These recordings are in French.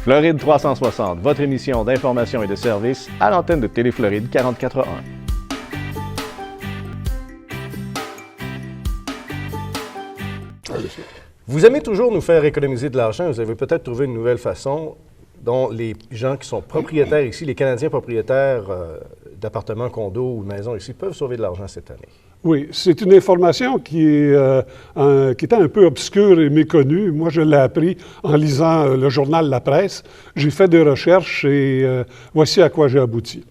Floride 360, votre émission d'information et de services à l'antenne de Télé-Floride 44.1. Vous aimez toujours nous faire économiser de l'argent. Vous avez peut-être trouvé une nouvelle façon dont les gens qui sont propriétaires ici, les Canadiens propriétaires d'appartements, condos ou de maisons ici, peuvent sauver de l'argent cette année. Oui, c'est une information qui était un peu obscure et méconnue. Moi, je l'ai appris en lisant le journal La Presse. J'ai fait des recherches et voici à quoi j'ai abouti.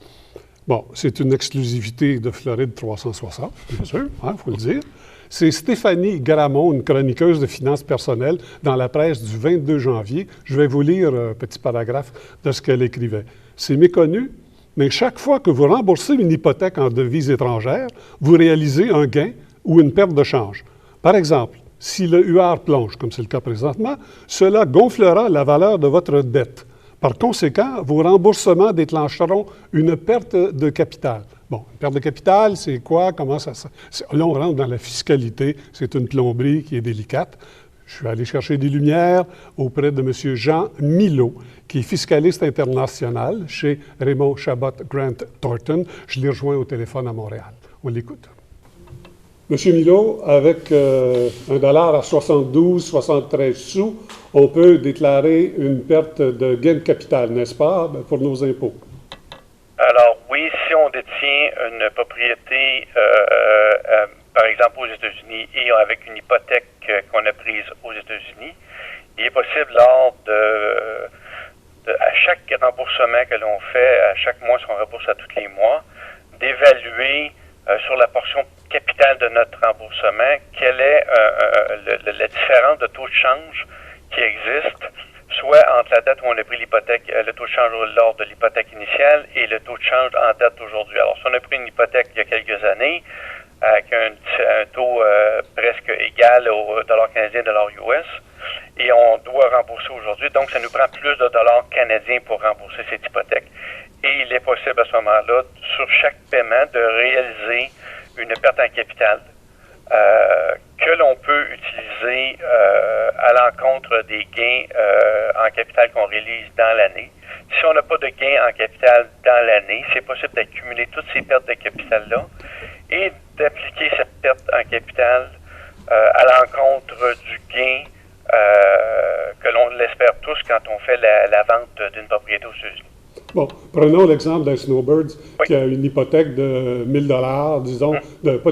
Bon, c'est une exclusivité de Floride 360, bien sûr, il faut le dire. C'est Stéphanie Gramont, une chroniqueuse de finances personnelles, dans La Presse du 22 janvier. Je vais vous lire un petit paragraphe de ce qu'elle écrivait. C'est méconnu, mais chaque fois que vous remboursez une hypothèque en devises étrangères, vous réalisez un gain ou une perte de change. Par exemple, si le UR plonge, comme c'est le cas présentement, cela gonflera la valeur de votre dette. Par conséquent, vos remboursements déclencheront une perte de capital. Bon, une perte de capital, c'est quoi? Comment ça? Là, on rentre dans la fiscalité. C'est une plomberie qui est délicate. Je suis allé chercher des lumières auprès de M. Jean Milot, qui est fiscaliste international chez Raymond Chabot Grant Thornton. Je l'ai rejoint au téléphone à Montréal. On l'écoute. M. Milot, avec $1 à 72,73 sous, on peut déclarer une perte de gain de capital, n'est-ce pas, pour nos impôts? Alors oui, si on détient une propriété, par exemple aux États-Unis, et avec une hypothèque qu'on a prise aux États-Unis, il est possible lors à chaque remboursement que l'on fait, à chaque mois, si on rembourse à tous les mois, d'évaluer sur la portion capitale de notre remboursement quelle est la différence de taux de change qui existe, soit entre la date où on a pris l'hypothèque, le taux de change lors de l'hypothèque initiale et le taux de change en date d'aujourd'hui. Alors, si on a pris une hypothèque il y a quelques années, avec un taux presque égal au dollar canadien, dollar US, et on doit rembourser aujourd'hui, donc ça nous prend plus de dollars canadiens pour rembourser cette hypothèque. Et il est possible à ce moment-là, sur chaque paiement, de réaliser une perte en capital que l'on peut utiliser à l'encontre des gains en capital qu'on réalise dans l'année. Si on n'a pas de gains en capital dans l'année, c'est possible d'accumuler toutes ces pertes de capital-là et d'appliquer cette perte en capital à l'encontre du gain que l'on l'espère tous quand on fait la vente d'une propriété aux États-Unis. Bon, prenons l'exemple d'un Snowbirds qui a une hypothèque de 1 000 $, disons, pas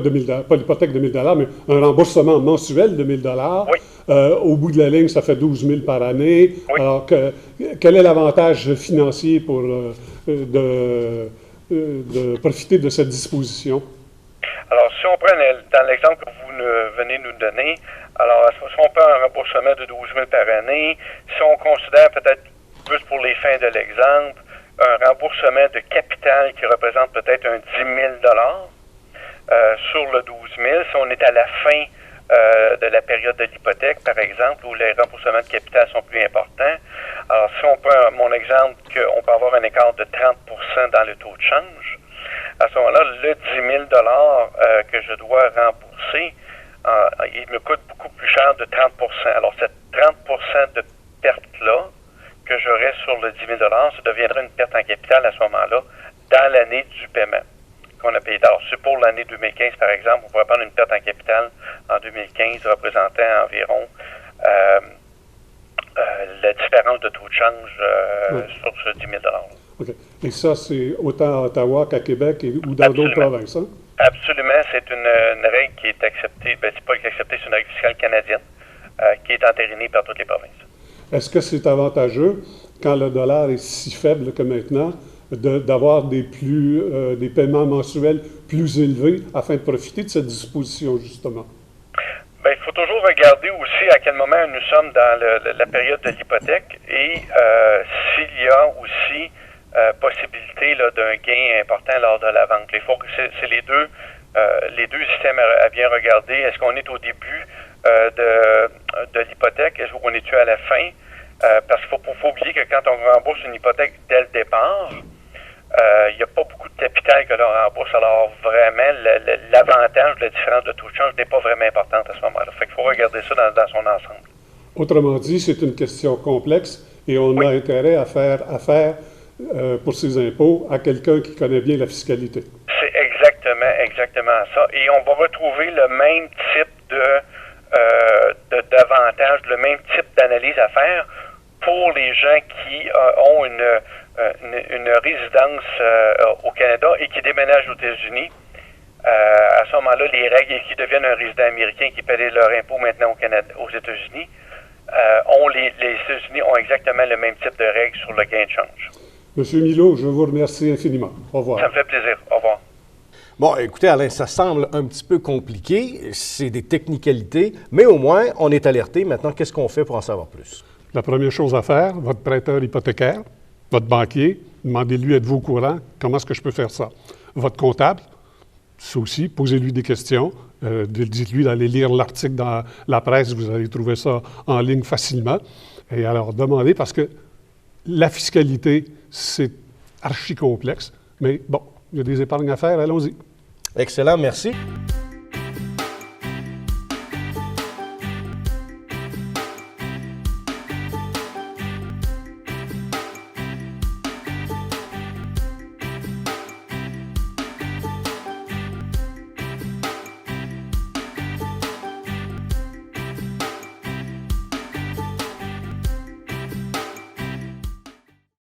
l'hypothèque de 1 000 $, mais un remboursement mensuel de 1 000 $. Au bout de la ligne, ça fait 12 000 par année. Oui. Alors, quel est l'avantage financier pour de profiter de cette disposition? Alors, si on prend dans l'exemple que vous venez nous donner, alors, si on prend un remboursement de 12 000 par année, si on considère peut-être, juste pour les fins de l'exemple, un remboursement de capital qui représente peut-être un 10 000 sur le 12 000, si on est à la fin de la période de l'hypothèque, par exemple, où les remboursements de capital sont plus importants. Alors, si on prend mon exemple qu'on peut avoir un écart de 30 % dans le taux de change, à ce moment-là, le 10 000 que je dois rembourser, il me coûte beaucoup plus cher de 30 %. Alors, cette 30 % de perte-là, que j'aurai sur le 10 000 $, ça deviendra une perte en capital à ce moment-là, dans l'année du paiement qu'on a payé. Alors, c'est pour l'année 2015, par exemple, on pourrait prendre une perte en capital en 2015 représentant environ la différence de taux de change sur ce 10 000 $. OK. Et ça, c'est autant à Ottawa qu'à Québec ou dans d'autres provinces, hein? Absolument. C'est une règle qui est acceptée. Bien, c'est pas acceptée, c'est une règle fiscale canadienne qui est entérinée par toutes les provinces. Est-ce que c'est avantageux, quand le dollar est si faible que maintenant, d'avoir des paiements mensuels plus élevés afin de profiter de cette disposition, justement? Bien, il faut toujours regarder aussi à quel moment nous sommes dans la période de l'hypothèque et s'il y a aussi possibilité d'un gain important lors de la vente. Il faut que c'est les deux systèmes à bien regarder. Est-ce qu'on est au début de l'hypothèque? Est-ce qu'on est-tu à la fin? Parce qu'il faut oublier que quand on rembourse une hypothèque dès le départ, il n'y a pas beaucoup de capital que l'on rembourse. Alors vraiment, l'avantage de la différence de taux de change n'est pas vraiment importante à ce moment-là. Fait qu'il faut regarder ça dans son ensemble. Autrement dit, c'est une question complexe Et on a intérêt à faire affaire pour ses impôts à quelqu'un qui connaît bien la fiscalité. C'est exactement ça. Et on va retrouver le même type d'avantage, le même type d'analyse à faire pour les gens qui ont une résidence au Canada et qui déménagent aux États-Unis. À ce moment-là, les règles et qui deviennent un résident américain qui paie leur impôt maintenant aux États-Unis, les États-Unis ont exactement le même type de règles sur le gain de change. Monsieur Milot, je vous remercie infiniment. Au revoir. Ça me fait plaisir. Au revoir. Bon, écoutez, Alain, ça semble un petit peu compliqué. C'est des technicalités, mais au moins, on est alerté. Maintenant, qu'est-ce qu'on fait pour en savoir plus? La première chose à faire, votre prêteur hypothécaire, votre banquier, demandez-lui, êtes-vous au courant? Comment est-ce que je peux faire ça? Votre comptable, ça aussi, posez-lui des questions. Dites-lui d'aller lire l'article dans la presse, vous allez trouver ça en ligne facilement. Et alors, demandez, parce que la fiscalité, c'est archi complexe, mais bon, il y a des épargnes à faire, allons-y. Excellent, merci.